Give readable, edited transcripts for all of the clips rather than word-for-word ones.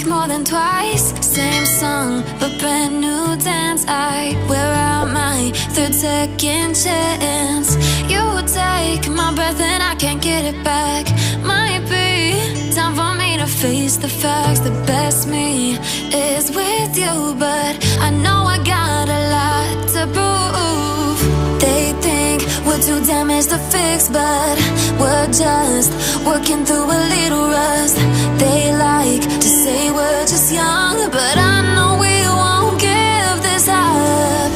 mistake more than twice. Same song, but brand new dance. I wear out my third second chance. You take my breath and I can't get it back. Might be time for me to face the facts. The best me is with you, but I know I got a lot to prove. They think we're too damaged to fix, but we're just working through a little rust. They like to say we're just young, but I know we won't give this up.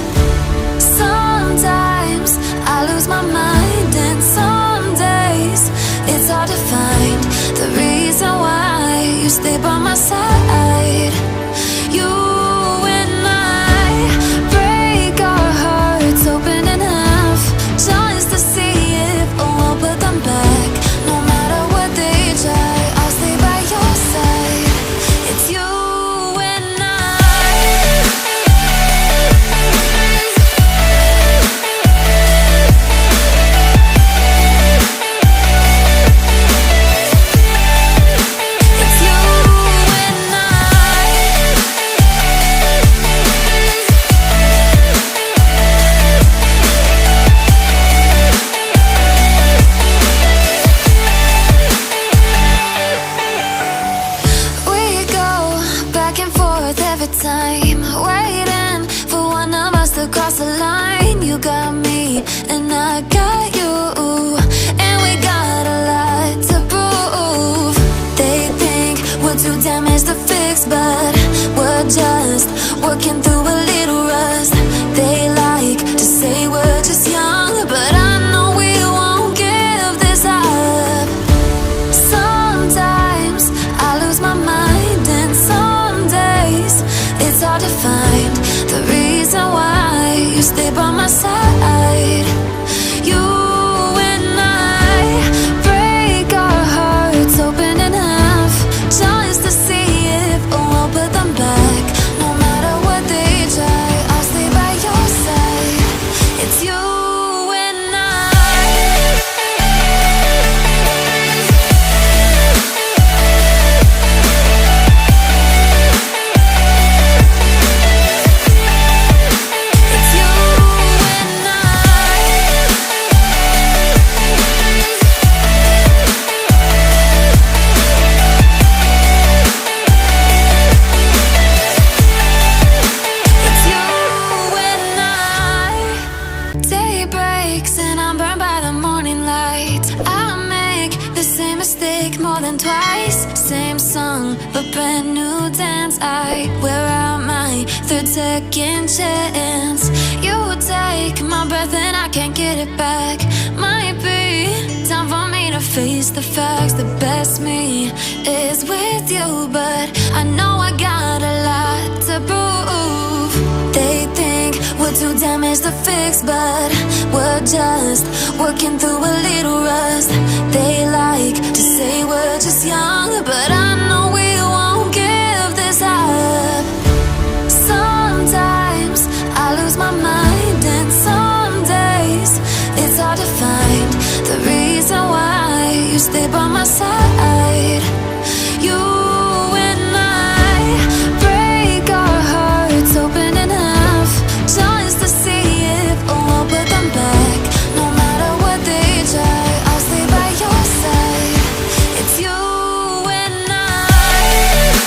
Sometimes I lose my mind, and some days it's hard to find the reason why you stay by my side. You and I break our hearts open enough just to see if we'll put them back. No matter what they try, I'll stay by your side. It's you and I. It's you and I. We go back and forth every time, waiting for one of us to cross the line. You got me and I got you, and we got a lot to prove. They think we're too damaged to fix, but we're just working through a little rust. They like to say we're just young, but I know we won't give this up. Sometimes I lose my mind, and some days it's hard to find the reason why you stay by my side. You and I break our hearts open enough just to see if we'll put them back. No matter what they try, I'll stay by your side. It's you and I. It's you and I. It's you and I. Day breaks and I'm burned by the morning light. I make the same mistake more than twice. Same song, but brand new dance. I wear out my third second chance. You take my breath and I can't get it back. Might be time for me to face the facts. The best me is with you, but I know I got a lot to prove. They think we're too damaged to fix, but we're just working through a little rust. They like to say we're just young, but I know we won't give this up. Sometimes I lose my mind, and some days it's hard to find the reason why you stay by my side.